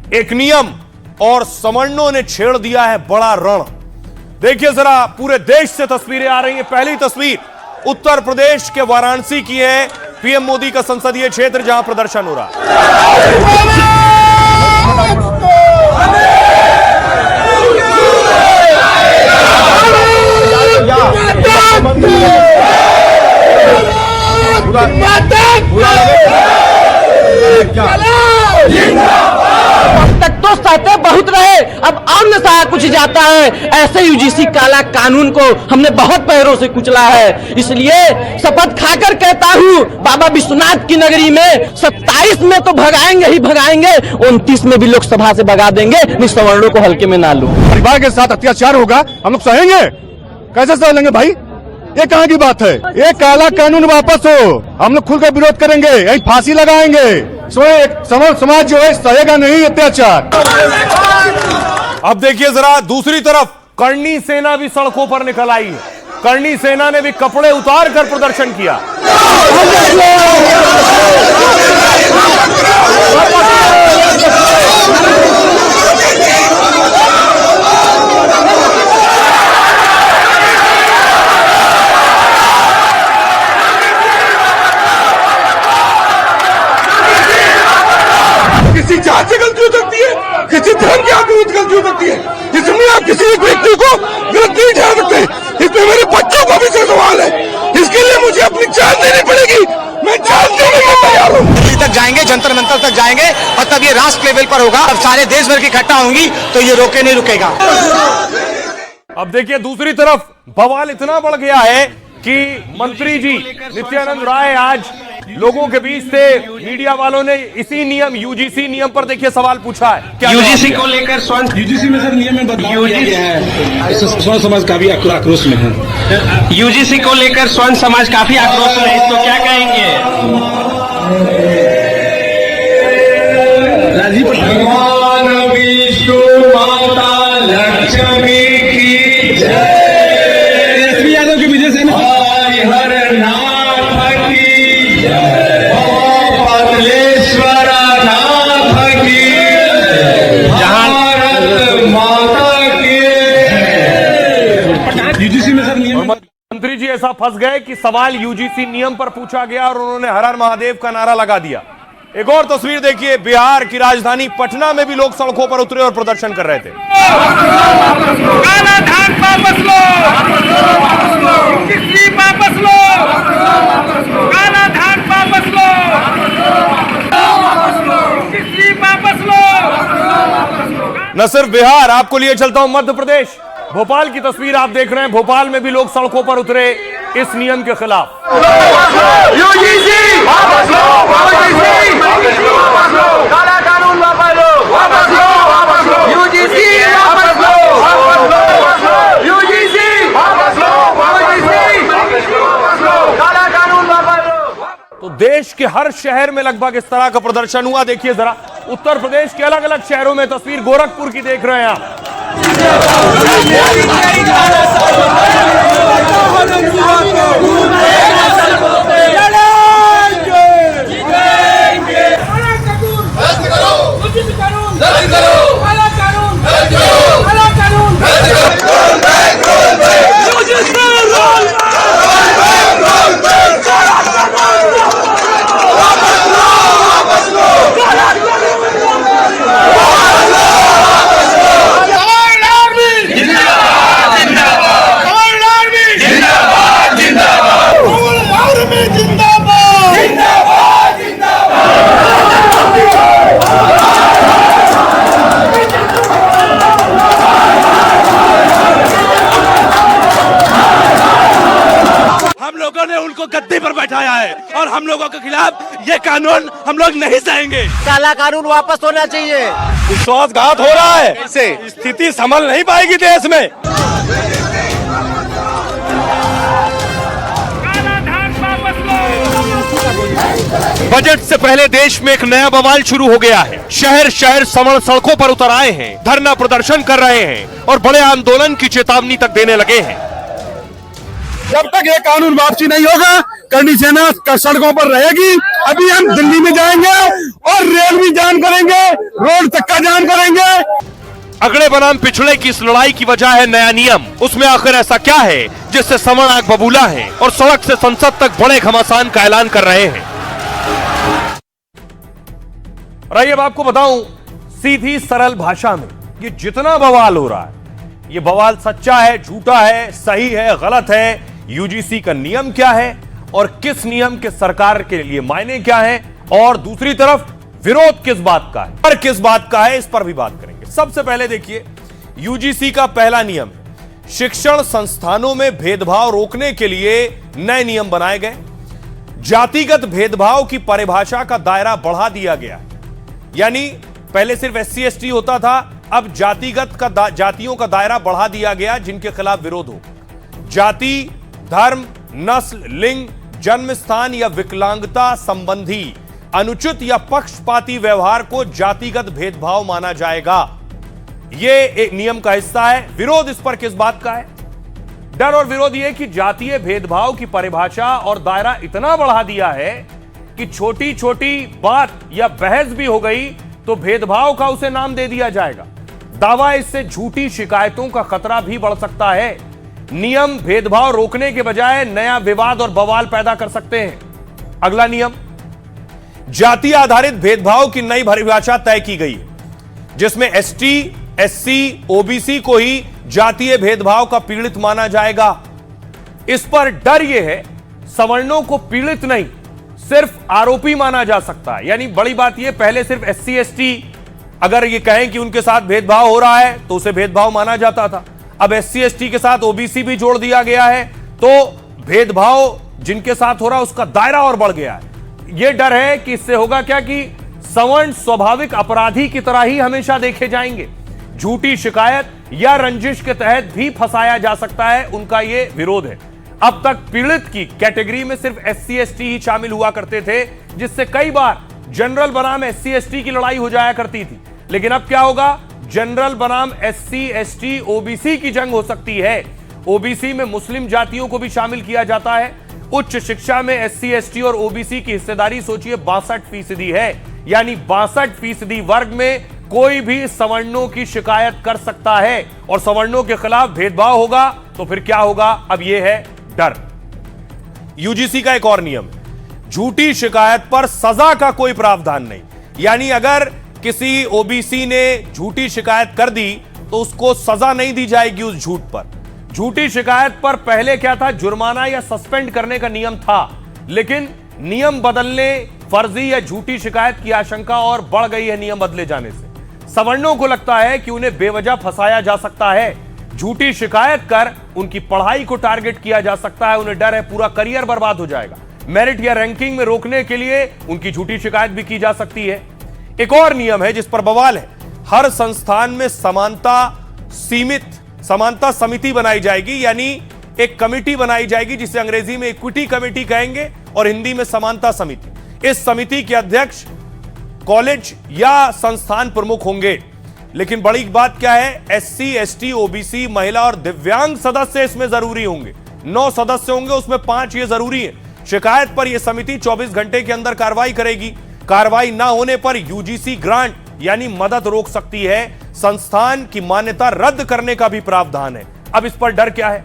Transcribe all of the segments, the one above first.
एक नियम और सवर्णों ने छेड़ दिया है बड़ा रण। देखिए जरा, पूरे देश से तस्वीरें आ रही हैं। पहली तस्वीर उत्तर प्रदेश के वाराणसी की है, पीएम मोदी का संसदीय क्षेत्र जहां प्रदर्शन हो रहा है। अब तक तो सहते बहुत रहे, अब और न सहा कुछ जाता है। ऐसे यूजीसी काला कानून को हमने बहुत पैरों से कुचला है। इसलिए शपथ खाकर कहता हूँ, बाबा विश्वनाथ की नगरी में 27 में तो भगाएंगे ही भगाएंगे, 29 में भी लोकसभा से भगा देंगे। निसवर्णों को हल्के में ना लो। परिवार के साथ अत्याचार होगा, हम लोग सहेंगे? कैसे सह लेंगे भाई? ये कहाँ की बात है? ये काला कानून वापस हो, हम लोग खुल कर विरोध करेंगे, यही फांसी लगाएंगे। समाज जो है सहेगा नहीं अत्याचार। अब देखिए जरा, दूसरी तरफ करनी सेना भी सड़कों पर निकल आई है। करनी सेना ने भी कपड़े उतार कर प्रदर्शन किया। किसी जात से गलती हो सकती है, किसी धर्म की आक्रोश गलती हो सकती है, जिसमें आप किसी एक व्यक्ति को गलत नहीं ठहरा सकते। इसमें मेरे बच्चों को भी सवाल है, इसके लिए मुझे अपनी जान देनी पड़ेगी। मैं जान देने को तैयार हूँ। दिल्ली तक जाएंगे, जंतर मंतर तक जाएंगे और तब ये राष्ट्र लेवल पर होगा। अब सारे देश भर की इकट्ठा होंगी तो ये रोके नहीं रुकेगा। अब देखिए दूसरी तरफ बवाल इतना बढ़ गया है कि मंत्री जी नित्यानंद राय आज लोगों के बीच थे। मीडिया वालों ने इसी नियम यूजीसी नियम पर देखिए सवाल पूछा है। यूजीसी को लेकर यूजीसी में सर नियम में बदलाव किया गया है, स्वर्ण समाज काफी आक्रोश में है। यूजीसी को लेकर स्वर्ण समाज काफी आक्रोश में है, इसको क्या कहेंगे? राजीव भगवान विष्णु माता लक्ष्मी की जय। एसपी यादव की विजय से हर नाथ की जय, पतलेश्वर नाथ की भारत माता की। यूजीसी में सर नियम। मंत्री जी ऐसा फंस गए कि सवाल यूजीसी नियम पर पूछा गया और उन्होंने हर हर महादेव का नारा लगा दिया। एक और तस्वीर देखिए, बिहार की राजधानी पटना में भी लोग सड़कों पर उतरे और प्रदर्शन कर रहे थे। काला धान वापस लो, किसी वापस लो, काला धान वापस लो, किसी वापस लो। न सिर्फ बिहार, आपको लिए चलता हूं मध्य प्रदेश। भोपाल की तस्वीर आप देख रहे हैं, भोपाल में भी लोग सड़कों पर उतरे इस नियम के खिलाफ। यूजीसी वापस लो, काला कानून वापस लो, यूजीसी वापस लो, यूजीसी वापस लो, काला कानून वापस लो। तो देश के हर शहर में लगभग इस तरह का प्रदर्शन हुआ। देखिए जरा, उत्तर प्रदेश के अलग अलग शहरों में तस्वीर गोरखपुर की देख रहे हैं आप। गद्दी पर बैठाया है और हम लोगों के खिलाफ ये कानून हम लोग नहीं सहेंगे। काला कानून वापस होना चाहिए। विश्वासघात हो रहा है, इससे स्थिति संभल नहीं पाएगी देश में। बजट से पहले देश में एक नया बवाल शुरू हो गया है। शहर शहर सवर्ण सड़कों पर उतर आए हैं, धरना प्रदर्शन कर रहे हैं और बड़े आंदोलन की चेतावनी तक देने लगे हैं। जब तक ये कानून वापसी नहीं होगा, करनी सेना सड़कों पर रहेगी। अभी हम दिल्ली में जाएंगे और रेल भी जाम करेंगे, रोड तक का जाम अगड़े बनाम पिछड़े की इस लड़ाई की वजह है नया नियम। उसमें आखिर ऐसा क्या है जिससे सवर्ण आग बबूला है और सड़क से संसद तक बड़े घमासान का ऐलान कर रहे हैं। और आइए अब आपको बताऊं सीधी सरल भाषा में, ये जितना बवाल हो रहा है, ये बवाल सच्चा है, झूठा है, सही है, गलत है, यूजीसी का नियम क्या है और किस नियम के सरकार के लिए मायने क्या है, और दूसरी तरफ विरोध किस बात का है और किस बात का है, इस पर भी बात करेंगे। सबसे पहले देखिए, यूजीसी का पहला नियम, शिक्षण संस्थानों में भेदभाव रोकने के लिए नए नियम बनाए गए। जातिगत भेदभाव की परिभाषा का दायरा बढ़ा दिया गया, यानी पहले सिर्फ SC ST होता था, अब जातियों का दायरा बढ़ा दिया गया जिनके खिलाफ विरोध हो। जाति, धर्म, नस्ल, लिंग, जन्म स्थान या विकलांगता संबंधी अनुचित या पक्षपाती व्यवहार को जातिगत भेदभाव माना जाएगा। यह एक नियम का हिस्सा है। विरोध इस पर किस बात का है? डर और विरोध यह कि जातीय भेदभाव की परिभाषा और दायरा इतना बढ़ा दिया है कि छोटी छोटी बात या बहस भी हो गई तो भेदभाव का उसे नाम दे दिया जाएगा। दावा इससे झूठी शिकायतों का खतरा भी बढ़ सकता है। नियम भेदभाव रोकने के बजाय नया विवाद और बवाल पैदा कर सकते हैं। अगला नियम, जाति आधारित भेदभाव की नई परिभाषा तय की गई है, जिसमें ST, SC, OBC को ही जातीय भेदभाव का पीड़ित माना जाएगा। इस पर डर यह है, सवर्णों को पीड़ित नहीं, सिर्फ आरोपी माना जा सकता है। यानी बड़ी बात यह, पहले सिर्फ SC ST अगर ये कहें कि उनके साथ भेदभाव हो रहा है तो उसे भेदभाव माना जाता था। अब SC ST के साथ OBC भी जोड़ दिया गया है तो भेदभाव जिनके साथ हो रहा है उसका दायरा और बढ़ गया है। यह डर है कि इससे होगा क्या कि सवर्ण स्वाभाविक अपराधी की तरह ही हमेशा देखे जाएंगे। झूठी शिकायत या रंजिश के तहत भी फंसाया जा सकता है, उनका यह विरोध है। अब तक पीड़ित की कैटेगरी में सिर्फ SC ST ही शामिल हुआ करते थे, जिससे कई बार जनरल बनाम SC ST की लड़ाई हो जाया करती थी। लेकिन अब क्या होगा? जनरल बनाम SC ST OBC की जंग हो सकती है। OBC में मुस्लिम जातियों को भी शामिल किया जाता है। उच्च शिक्षा में SC ST और OBC की हिस्सेदारी सोचिए 62% है, यानी 62% वर्ग में कोई भी सवर्णों की शिकायत कर सकता है और सवर्णों के खिलाफ भेदभाव होगा तो फिर क्या होगा? अब यह है डर। यूजीसी का एक और नियम, झूठी शिकायत पर सजा का कोई प्रावधान नहीं। यानी अगर किसी OBC ने झूठी शिकायत कर दी तो उसको सजा नहीं दी जाएगी उस झूठ पर। झूठी शिकायत पर पहले क्या था? जुर्माना या सस्पेंड करने का नियम था, लेकिन नियम बदलने फर्जी या झूठी शिकायत की आशंका और बढ़ गई है। नियम बदले जाने से सवर्णों को लगता है कि उन्हें बेवजह फंसाया जा सकता है, झूठी शिकायत कर उनकी पढ़ाई को टारगेट किया जा सकता है। उन्हें डर है पूरा करियर बर्बाद हो जाएगा। मेरिट या रैंकिंग में रोकने के लिए उनकी झूठी शिकायत भी की जा सकती है। एक और नियम है जिस पर बवाल है, हर संस्थान में समानता समिति बनाई जाएगी, यानी एक कमेटी बनाई जाएगी जिसे अंग्रेजी में इक्विटी कमेटी कहेंगे और हिंदी में समानता समिति। इस समिति के अध्यक्ष कॉलेज या संस्थान प्रमुख होंगे। लेकिन बड़ी बात क्या है? SC ST OBC महिला और दिव्यांग सदस्य इसमें जरूरी होंगे। 9 सदस्य होंगे, उसमें 5 ये जरूरी है। शिकायत पर यह समिति 24 घंटे के अंदर कार्रवाई करेगी। कार्रवाई ना होने पर यूजीसी ग्रांट यानी मदद रोक सकती है। संस्थान की मान्यता रद्द करने का भी प्रावधान है। अब इस पर डर क्या है?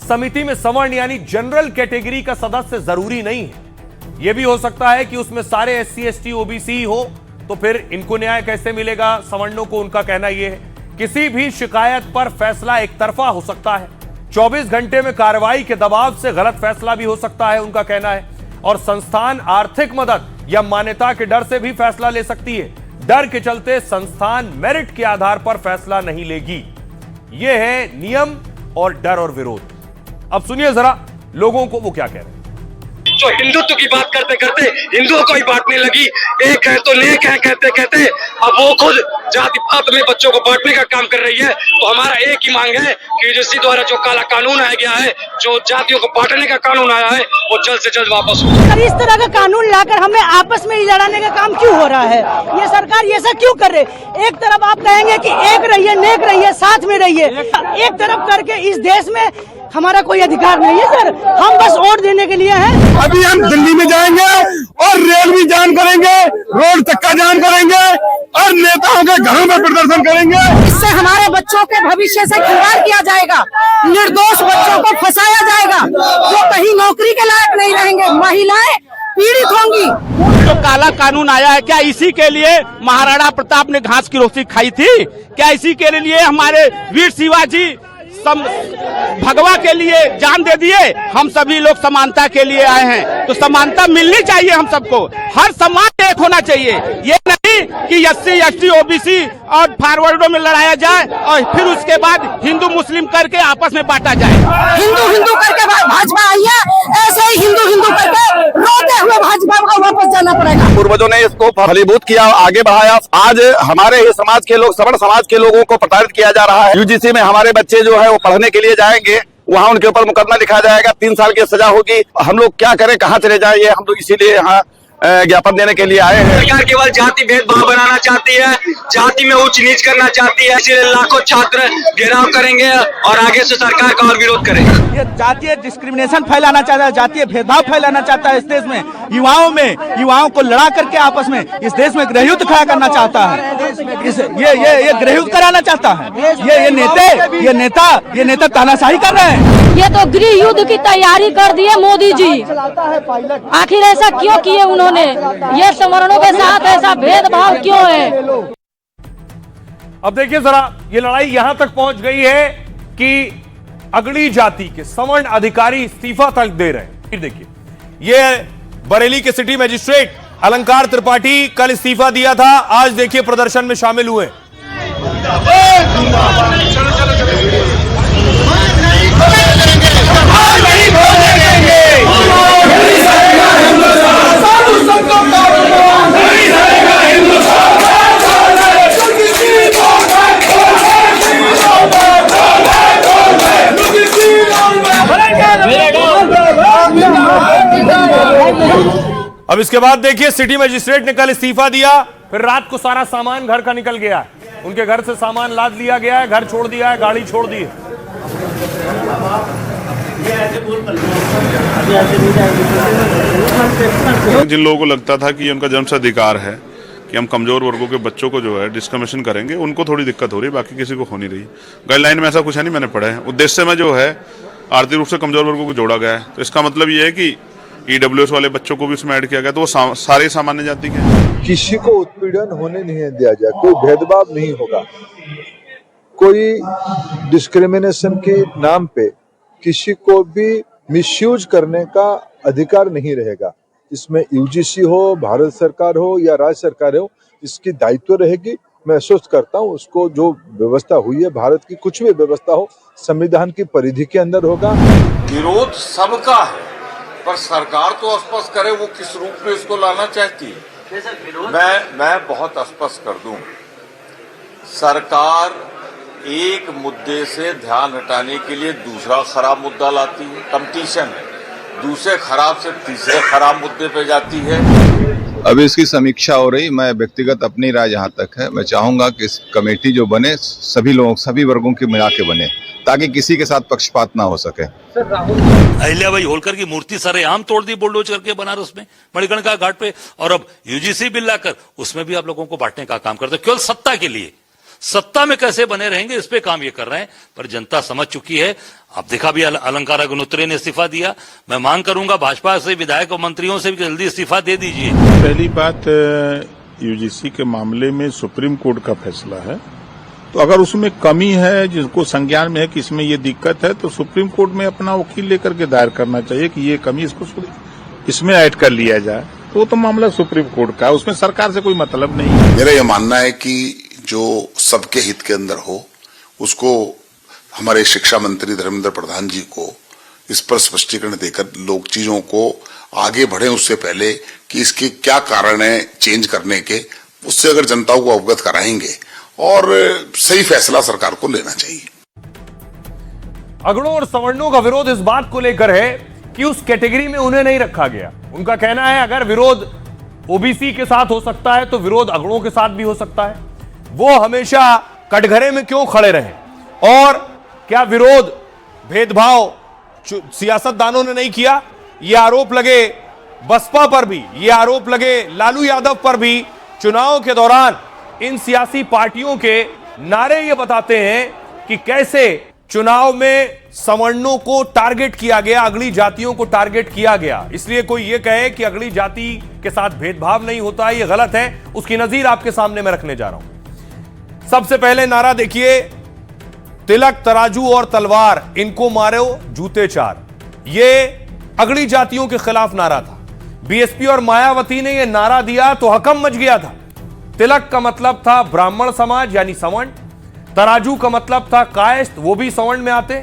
समिति में सवर्ण यानी जनरल कैटेगरी का सदस्य जरूरी नहीं है। यह भी हो सकता है कि उसमें सारे SC ST OBC हो, तो फिर इनको न्याय कैसे मिलेगा? सवर्णों को उनका कहना यह है किसी भी शिकायत पर फैसला एक तरफा हो सकता है। 24 घंटे में कार्रवाई के दबाव से गलत फैसला भी हो सकता है, उनका कहना है। और संस्थान आर्थिक मदद या मान्यता के डर से भी फैसला ले सकती है। डर के चलते संस्थान मेरिट के आधार पर फैसला नहीं लेगी। यह है नियम और डर और विरोध। अब सुनिए जरा लोगों को वो क्या कह रहे हैं। जो हिंदुत्व की बात करते करते हिंदुओं को ही बांटने लगी, एक है तो नेक है कहते कहते अब वो खुद जाति पात में बच्चों को बांटने का काम कर रही है। तो हमारा एक ही मांग है कि यूजीसी द्वारा जो काला कानून आया गया है, जो जातियों को बांटने का कानून आया है, वो जल्द से जल्द वापस हो। इस तरह का कानून लाकर हमें आपस में ही लड़ाने का काम क्यों हो रहा है? ये सरकार ये सब क्यों कर रही? एक तरफ आप कहेंगे कि एक रहिए, नेक रहिए, साथ में रहिए, एक तरफ करके इस देश में हमारा कोई अधिकार नहीं है सर। हम बस वोट देने के लिए हैं। अभी हम दिल्ली में जाएंगे और रेल भी जाम करेंगे, रोड चक्का जाम करेंगे और नेताओं के घरों में प्रदर्शन करेंगे। इससे हमारे बच्चों के भविष्य से खिलवाड़ किया जाएगा, निर्दोष बच्चों को फंसाया जाएगा, जो कहीं नौकरी के लायक नहीं रहेंगे, महिलाएं पीड़ित होंगी। जो काला कानून आया है, क्या इसी के लिए महाराणा प्रताप ने घास की रोटी खाई थी? क्या इसी के लिए हमारे वीर शिवाजी भगवा के लिए जान दे दिए? हम सभी लोग समानता के लिए आए हैं, तो समानता मिलनी चाहिए हम सबको। हर समाज एक होना चाहिए, ये नहीं कि SC ST OBC और फॉरवर्डों में लड़ाया जाए और फिर उसके बाद हिंदू मुस्लिम करके आपस में बांटा जाए। हिंदू हिंदू करके भाजपा आई है, ऐसे ही हिंदू हिंदू करके रोते हुए भाजपा को वापस जाना पड़ेगा। पूर्वजों ने इसको फलीभूत किया, आगे बढ़ाया। आज हमारे ही समाज के लोग, सवर्ण समाज के लोगों को प्रताड़ित किया जा रहा है। UGC में हमारे बच्चे जो है वो पढ़ने के लिए जाएंगे, वहाँ उनके ऊपर मुकदमा लिखा जाएगा, 3 साल की सजा होगी। हम लोग क्या करें, कहाँ चले जाएं? ये हम लोग इसीलिए यहाँ ज्ञापन देने के लिए आए हैं। सरकार केवल जाति भेदभाव बनाना चाहती है, जाति में ऊंच नीच करना चाहती है, इसलिए लाखों छात्र घेराव करेंगे और आगे से सरकार का और विरोध करेंगे। ये जातीय डिस्क्रिमिनेशन फैलाना चाहता है, जातीय भेदभाव फैलाना चाहता है इस देश में, युवाओं को लड़ा करके आपस में इस देश में गृहयुद्ध खड़ा करना चाहता है। ये गृहयुद्ध कराना चाहता है। ये नेता तानाशाही कर रहे हैं। ये तो गृह युद्ध की तैयारी कर दिए मोदी जी। आखिर ऐसा क्यों किए उन्होंने? ये सवर्णों के साथ ऐसा भेदभाव क्यों है? अब देखिए जरा, ये लड़ाई यहां तक पहुंच गई है कि अगली जाति के सवर्ण अधिकारी इस्तीफा तक दे रहे हैं। फिर देखिए, ये बरेली के सिटी मजिस्ट्रेट अलंकार त्रिपाठी कल इस्तीफा दिया था, आज देखिए प्रदर्शन में शामिल हुए। अब इसके बाद देखिए, सिटी मजिस्ट्रेट ने कल इस्तीफा दिया, फिर रात को सारा सामान घर का निकल गया है। उनके घर से सामान लाद लिया गया है, घर छोड़ दिया है, गाड़ी छोड़ दी है। जिन लोगों को लगता था कि ये उनका जन्मसिद्ध अधिकार है कि हम कमजोर वर्गों के बच्चों को जो है डिस्क्रिमिनेशन करेंगे, उनको थोड़ी दिक्कत हो रही है, बाकी किसी को हो नहीं रही। गाइडलाइन में ऐसा कुछ है नहीं, मैंने पढ़ा है। उद्देश्य में जो है आर्थिक रूप से कमजोर वर्गों को जोड़ा गया है, तो इसका मतलब ये है कि EWS वाले बच्चों को भी उसमें ऐड किया गया, तो वो सारे सामान्य जाति के हैं। किसी को उत्पीड़न होने नहीं दिया जाए, कोई भेदभाव नहीं होगा, कोई डिस्क्रिमिनेशन के नाम पे किसी को भी मिसयूज करने का अधिकार नहीं रहेगा। इसमें UGC हो, भारत सरकार हो या राज्य सरकार हो, इसकी दायित्व रहेगी। मैं आश्वस्त करता हूँ, उसको जो व्यवस्था हुई है, भारत की कुछ भी व्यवस्था हो, संविधान की परिधि के अंदर होगा। विरोध सबका है, पर सरकार तो स्पष्ट करे वो किस रूप में इसको लाना चाहती है। मैं बहुत स्पष्ट कर दूं, सरकार एक मुद्दे से ध्यान हटाने के लिए दूसरा खराब मुद्दा लाती है, कंपटीशन है, दूसरे खराब से तीसरे खराब मुद्दे पे जाती है। अभी इसकी समीक्षा हो रही। मैं व्यक्तिगत अपनी राय जहाँ तक है, मैं चाहूंगा कि इस कमेटी जो बने सभी लोग, सभी वर्गों की मिला के बने, ताकि किसी के साथ पक्षपात ना हो सके। अहिल्याबाई होलकर की मूर्ति सरेआम तोड़ दी बुलडोज करके बनारस में मणिकर्णिका घाट पे, और अब UGC बिल लाकर उसमें भी आप लोगों को बांटने का काम करते, केवल सत्ता के लिए। सत्ता में कैसे बने रहेंगे, इस पे काम ये कर रहे हैं, पर जनता समझ चुकी है। अब देखा भी, अलंकार अग्निहोत्री ने इस्तीफा दिया। मैं मांग करूंगा भाजपा से, विधायक और मंत्रियों से भी जल्दी इस्तीफा दे दीजिए। पहली बात, UGC के मामले में सुप्रीम कोर्ट का फैसला है, तो अगर उसमें कमी है, जिसको संज्ञान में है कि इसमें ये दिक्कत है, तो सुप्रीम कोर्ट में अपना वकील लेकर के दायर करना चाहिए कि ये कमी इसमें ऐड कर लिया जाए। तो मामला सुप्रीम कोर्ट का है, उसमें सरकार से कोई मतलब नहीं है। मेरा यह मानना है कि जो सबके हित के अंदर हो, उसको हमारे शिक्षा मंत्री धर्मेंद्र प्रधान जी को इस पर स्पष्टीकरण देकर लोग चीजों को आगे बढ़े, उससे पहले कि इसके क्या कारण है चेंज करने के, उससे अगर जनता को अवगत कराएंगे और सही फैसला सरकार को लेना चाहिए। अगड़ों और सवर्णों का विरोध इस बात को लेकर है कि उस कैटेगरी में उन्हें नहीं रखा गया। उनका कहना है, अगर विरोध OBC के साथ हो सकता है तो विरोध अगड़ों के साथ भी हो सकता है। वो हमेशा कटघरे में क्यों खड़े रहे, और क्या विरोध भेदभाव सियासतदानों ने नहीं किया? ये आरोप लगे बसपा पर भी ये आरोप लगे, लालू यादव पर भी। चुनाव के दौरान इन सियासी पार्टियों के नारे ये बताते हैं कि कैसे चुनाव में सवर्णों को टारगेट किया गया, अगली जातियों को टारगेट किया गया। इसलिए कोई ये कहे कि अगली जाति के साथ भेदभाव नहीं होता, ये गलत है। उसकी नजीर आपके सामने मैं रखने जा रहा हूं। सबसे पहले नारा देखिए, तिलक तराजू और तलवार, इनको मारो जूते चार। ये अगली जातियों के खिलाफ नारा था। बीएसपी और मायावती ने यह नारा दिया तो हकम मच गया था। तिलक का मतलब था ब्राह्मण समाज यानी सवर्ण, तराजू का मतलब था कायस्थ, वो भी सवर्ण में आते।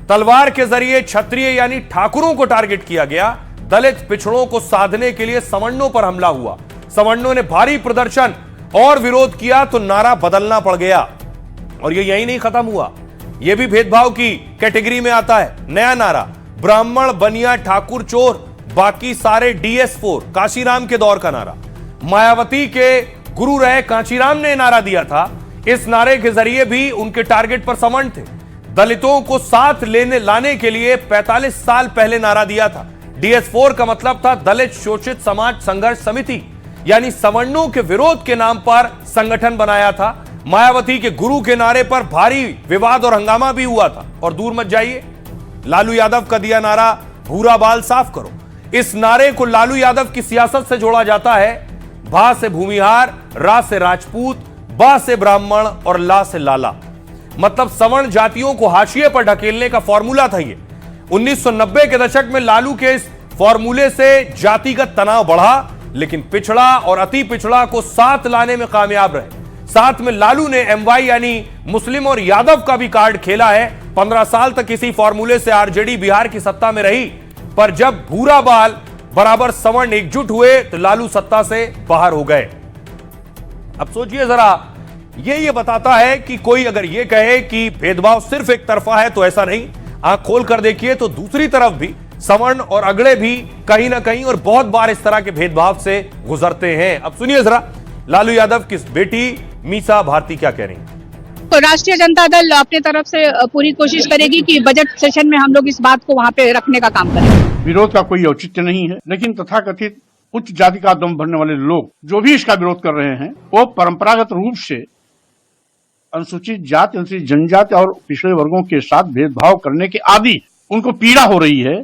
तलवार के जरिए क्षत्रिय यानी ठाकुरों को टारगेट किया गया। दलित पिछड़ों को साधने के लिए सवर्णों पर हमला हुआ। सवर्णों ने भारी प्रदर्शन और विरोध किया तो नारा बदलना पड़ गया। और ये यही नहीं खत्म हुआ, यह भी भेदभाव की कैटेगरी में आता है। नया नारा, ब्राह्मण बनिया ठाकुर चोर, बाकी सारे DS4, काशीराम के दौर का नारा। मायावती के गुरु रहे कांचीराम ने नारा दिया था। इस नारे के जरिए भी उनके टारगेट पर सवर्ण थे। दलितों को साथ लाने के लिए 45 साल पहले नारा दिया था। DS4 का मतलब था दलित शोषित समाज संघर्ष समिति, यानी सवर्णों के विरोध के नाम पर संगठन बनाया था। मायावती के गुरु के नारे पर भारी विवाद और हंगामा भी हुआ था। और दूर मत जाइए, लालू यादव का दिया नारा, भूरा बाल साफ करो। इस नारे को लालू यादव की सियासत से जोड़ा जाता है। भा से भूमिहार, रा से राजपूत, बा से ब्राह्मण और ला से लाला, मतलब सवर्ण जातियों को हाशिए पर ढकेलने का फॉर्मूला था ये। 1990 के दशक में लालू के इस फॉर्मूले से जातिगत तनाव बढ़ा, लेकिन पिछड़ा और अति पिछड़ा को साथ लाने में कामयाब रहे। साथ में लालू ने MY यानी मुस्लिम और यादव का भी कार्ड खेला है। 15 साल तक इसी फॉर्मूले से RJD बिहार की सत्ता में रही, पर जब भूरा बाल बराबर सवर्ण एकजुट हुए तो लालू सत्ता से बाहर हो गए। अब सोचिए जरा, ये बताता है कि कोई अगर ये कहे कि भेदभाव सिर्फ एक तरफा है तो ऐसा नहीं। आंख खोल कर देखिए तो दूसरी तरफ भी सवर्ण और अगड़े भी कहीं ना कहीं और बहुत बार इस तरह के भेदभाव से गुजरते हैं। अब सुनिए जरा लालू यादव की बेटी मीसा भारती क्या कह रही हैं। तो राष्ट्रीय जनता दल अपने तरफ से पूरी कोशिश करेगी कि बजट सेशन में हम लोग इस बात को वहाँ पे रखने का काम करें। विरोध का कोई औचित्य नहीं है, लेकिन तथाकथित उच्च जाति का दम भरने वाले लोग जो भी इसका विरोध कर रहे हैं, वो परंपरागत रूप से अनुसूचित जाति, अनुसूचित जनजाति और पिछड़े वर्गों के साथ भेदभाव करने के आदि उनको पीड़ा हो रही है।